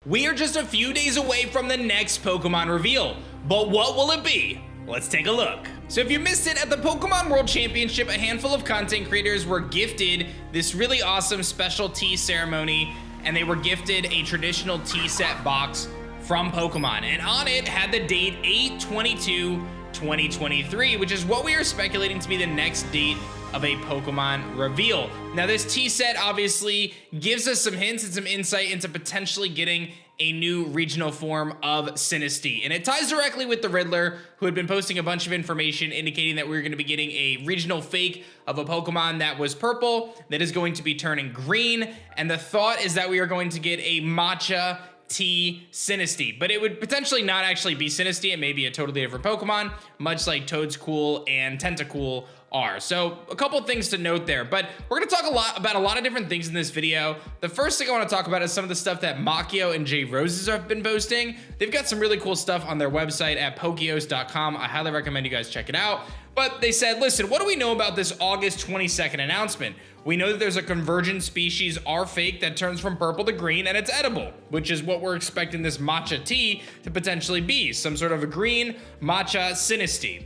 We are just a few days away from the next Pokemon reveal, but what will it be? Let's take a look. So if you missed it, at the Pokemon World Championship, a handful of content creators were gifted this really awesome special tea ceremony, and they were gifted a traditional tea set box from Pokemon, and on it had the date 8/22/2023, which is what we are speculating to be the next date of a Pokemon reveal. Now this tea set obviously gives us some hints and some insight into potentially getting a new regional form of Sinistea, and it ties directly with the Riddler, who had been posting a bunch of information indicating that we were going to be getting a regional fake of a Pokemon that was purple that is going to be turning green, and the thought is that we are going to get a matcha tea Sinistea, but it would potentially not actually be Sinistea. It may be a totally different Pokemon, much like Toedscool and Tentacool are. So a couple things to note there, but we're going to talk about a lot of different things in this video. The first thing I want to talk about is some of the stuff that Makio and J Roses have been posting. They've got some really cool stuff on their website at Pokeos.com. I highly recommend you guys check it out. But they said, listen, what do we know about this August 22nd announcement? We know that there's a convergent species R fake that turns from purple to green and it's edible, which is what we're expecting this matcha tea to potentially be, some sort of a green matcha Sinistea.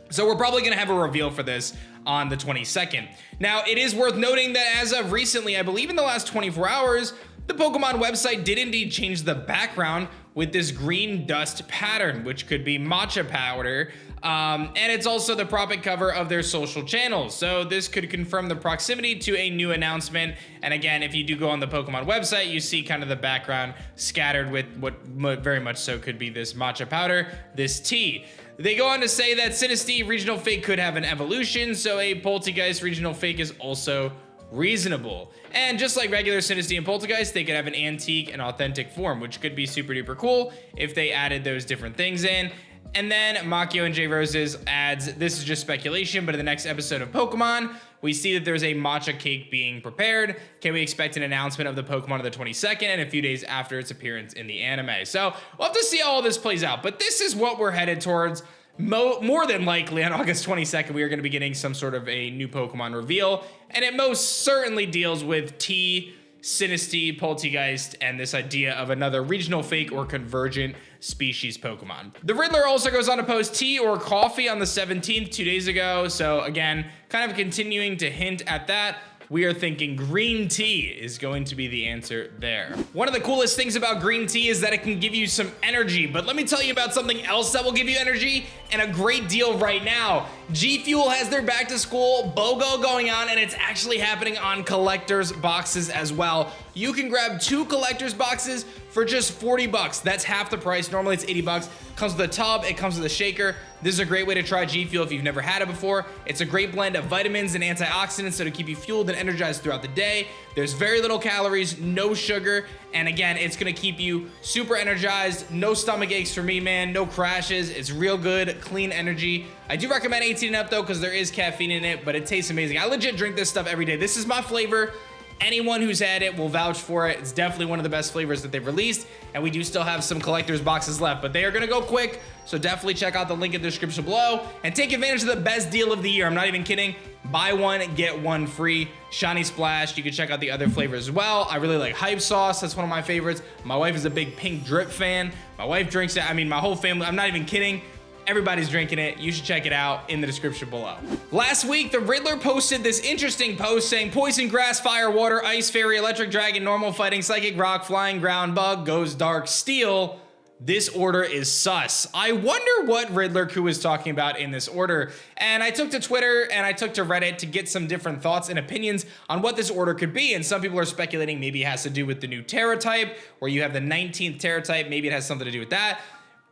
So we're probably gonna have a reveal for this on the 22nd. Now, it is worth noting that as of recently, I believe in the last 24 hours, the Pokemon website did indeed change the background with this green dust pattern, which could be matcha powder. And it's also the proppant cover of their social channels. So this could confirm the proximity to a new announcement. And again, if you do go on the Pokemon website, you see kind of the background scattered with what very much so could be this matcha powder, this tea. They go on to say that Sinistea regional fake could have an evolution, so a Poltergeist regional fake is also reasonable. And just like regular Sinistea and Poltergeist, they could have an antique and authentic form, which could be super duper cool if they added those different things in. And then Makio and J Roses adds, this is just speculation, but in the next episode of Pokemon, we see that there's a matcha cake being prepared. Can we expect an announcement of the Pokemon on the 22nd and a few days after its appearance in the anime? So we'll have to see how all this plays out, but this is what we're headed towards. More than likely on August 22nd, we are going to be getting some sort of a new Pokemon reveal, and it most certainly deals with tea, Sinistea, Poltergeist, and this idea of another regional fake or convergent species Pokemon. The Riddler also goes on to post tea or coffee on the 17th, 2 days ago. So again, kind of continuing to hint at that. We are thinking green tea is going to be the answer there. One of the coolest things about green tea is that it can give you some energy, but let me tell you about something else that will give you energy and a great deal right now. G Fuel has their back to school BOGO going on, and it's actually happening on collector's boxes as well. You can grab 2 collector's boxes for just 40 bucks. That's half the price. Normally it's 80 bucks. Comes with a tub, it comes with a shaker. This is a great way to try G Fuel if you've never had it before. It's a great blend of vitamins and antioxidants so to keep you fueled and energized throughout the day. There's very little calories, no sugar, and again, it's gonna keep you super energized. No stomach aches for me, man, no crashes. It's real good, clean energy. I do recommend 18 and up though, because there is caffeine in it, but it tastes amazing. I legit drink this stuff every day. This is my flavor. Anyone who's had it will vouch for it. It's definitely one of the best flavors that they've released, and we do still have some collector's boxes left, but they are gonna go quick, so definitely check out the link in the description below and take advantage of the best deal of the year. I'm not even kidding. Buy one, get one free. Shiny Splash. You can check out the other flavors as well. I really like Hype Sauce. That's one of my favorites. My wife is a big Pink Drip fan. My wife drinks it. I mean, my whole family. I'm not even kidding. Everybody's drinking it. You should check it out in the description below. Last week, the Riddler posted this interesting post saying Poison Grass, Fire, Water, Ice, Fairy, Electric Dragon, Normal, Fighting, Psychic, Rock, Flying, Ground, Bug, Goes Dark, Steel. This order is sus. I wonder what Riddler Coup is talking about in this order. And I took to Twitter and I took to Reddit to get some different thoughts and opinions on what this order could be. And some people are speculating maybe it has to do with the new Tera type, where you have the 19th Tera type. Maybe it has something to do with that.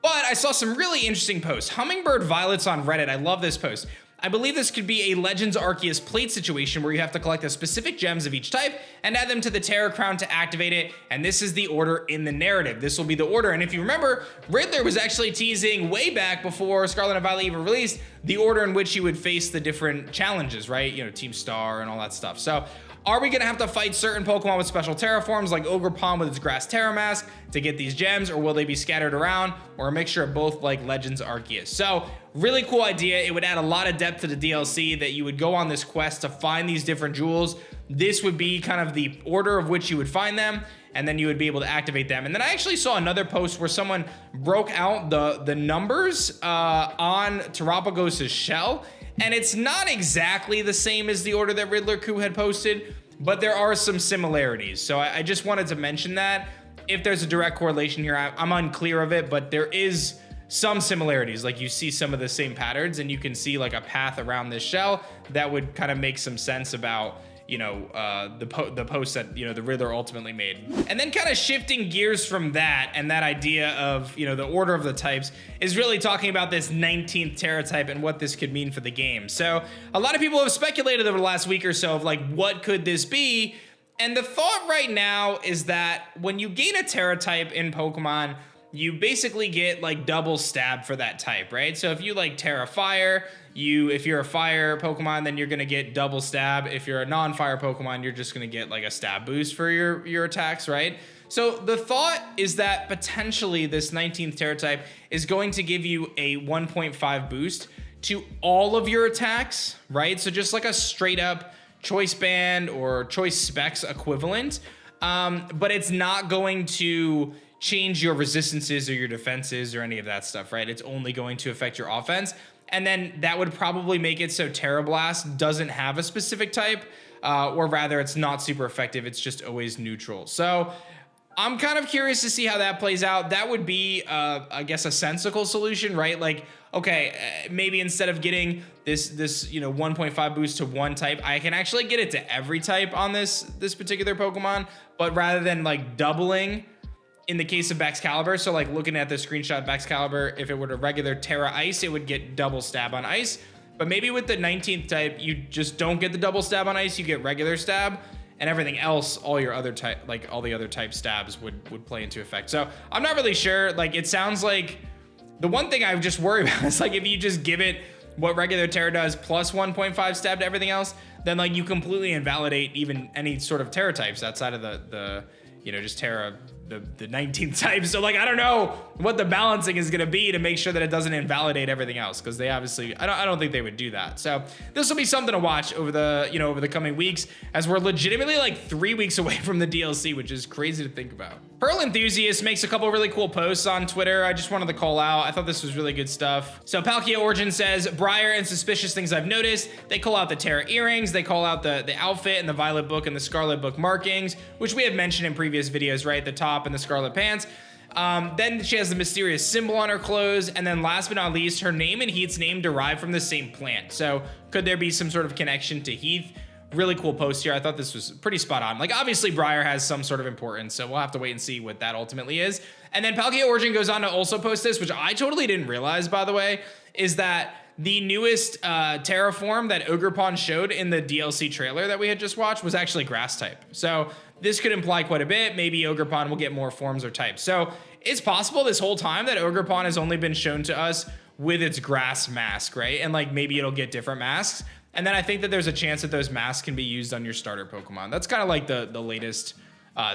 But I saw some really interesting posts. Hummingbird Violets on Reddit, I love this post. I believe this could be a Legends Arceus plate situation where you have to collect the specific gems of each type and add them to the Tera Crown to activate it, and this is the order in the narrative. This will be the order, and if you remember, Riddler was actually teasing way back before Scarlet and Violet even released the order in which you would face the different challenges, right? You know, Team Star and all that stuff. So are we gonna have to fight certain Pokemon with special Tera forms like Ogerpon with its Grass Tera Mask to get these gems, or will they be scattered around, or a mixture of both like Legends Arceus? So really cool idea. It would add a lot of depth to the DLC that you would go on this quest to find these different jewels. this would be kind of the order of which you would find them, and then you would be able to activate them. And then I actually saw another post where someone broke out the numbers on Terapagos' shell, and it's not exactly the same as the order that Riddler Coup had posted, but there are some similarities. So I just wanted to mention that. If there's a direct correlation here, I'm unclear of it, but there is some similarities. Like you see some of the same patterns, and you can see like a path around this shell that would kind of make some sense about, you know, the post that, you know, the Riddler ultimately made. And then kind of shifting gears from that and that idea of, you know, the order of the types is really talking about this 19th Tera type and what this could mean for the game. So a lot of people have speculated over the last week or so of like, what could this be? And the thought right now is that when you gain a Tera type in Pokemon, you basically get like double stab for that type, right? So if you like Tera Fire, if you're a fire Pokemon, then you're gonna get double stab. If you're a non-fire Pokemon, you're just gonna get like a stab boost for your attacks, right? So the thought is that potentially this 19th Tera type is going to give you a 1.5 boost to all of your attacks, right? So just like a straight up choice band or choice specs equivalent, but it's not going to change your resistances or your defenses or any of that stuff, right? It's only going to affect your offense. And then that would probably make it so Tera Blast doesn't have a specific type, or rather it's not super effective. It's just always neutral. So I'm kind of curious to see how that plays out. That would be, I guess, a sensical solution, right? Like, okay, maybe instead of getting this you know 1.5 boost to one type, I can actually get it to every type on this particular Pokemon, but rather than like doubling in the case of Baxcalibur, so like looking at the screenshot of Baxcalibur, if it were a regular Tera Ice, it would get double stab on Ice. But maybe with the 19th type, you just don't get the double stab on Ice, you get regular stab, and everything else, all your other type, like all the other type stabs would play into effect. So I'm not really sure. Like it sounds like the one thing I just worry about is like if you just give it what regular Tera does plus 1.5 stab to everything else, then like you completely invalidate even any sort of Tera types outside of the you know, just Tera, the 19th type. So like, I don't know what the balancing is gonna be to make sure that it doesn't invalidate everything else, because they obviously, I don't think they would do that. So this will be something to watch over the, you know, over the coming weeks, as we're legitimately like 3 weeks away from the DLC, which is crazy to think about. Pearl Enthusiast makes a couple really cool posts on Twitter. I just wanted to call out. I thought this was really good stuff. So Palkia Origin says, Briar and suspicious things I've noticed. They call out the Tera earrings. They call out the outfit and the Violet book and the Scarlet book markings, which we have mentioned in previous videos, right? The top and the Scarlet pants. Then she has the mysterious symbol on her clothes. And then last but not least, her name and Heath's name derive from the same plant. So could there be some sort of connection to Heath? Really cool post here. I thought this was pretty spot on. Like obviously Briar has some sort of importance, so we'll have to wait and see what that ultimately is. And then Palkia Origin goes on to also post this, which I totally didn't realize, by the way, is that the newest Terraform that Ogerpon showed in the DLC trailer that we had just watched was actually grass type. So this could imply quite a bit. Maybe Ogerpon will get more forms or types. So it's possible this whole time that Ogerpon has only been shown to us with its grass mask, right? And like maybe it'll get different masks. And then I think that there's a chance that those masks can be used on your starter Pokemon. That's kind of like the latest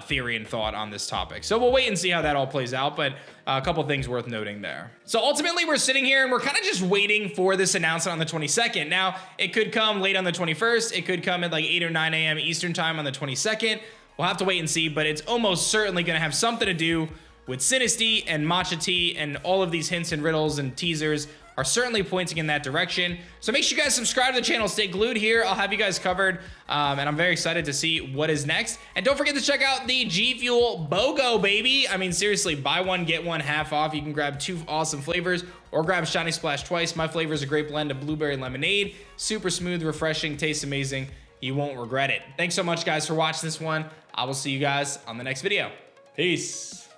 theory and thought on this topic. So we'll wait and see how that all plays out, but a couple things worth noting there. So ultimately we're sitting here and we're kind of just waiting for this announcement on the 22nd. Now it could come late on the 21st. It could come at like 8 or 9 a.m. Eastern time on the 22nd. We'll have to wait and see, but it's almost certainly going to have something to do with Sinistea and Matcha Tea, and all of these hints and riddles and teasers are certainly pointing in that direction. So make sure you guys subscribe to the channel, stay glued here. I'll have you guys covered. And I'm very excited to see what is next. And don't forget to check out the G Fuel BOGO, baby. I mean, seriously, buy one, get one half off. You can grab 2 awesome flavors or grab Shiny Splash twice. My flavor is a great blend of blueberry and lemonade. Super smooth, refreshing, tastes amazing. You won't regret it. Thanks so much, guys, for watching this one. I will see you guys on the next video. Peace.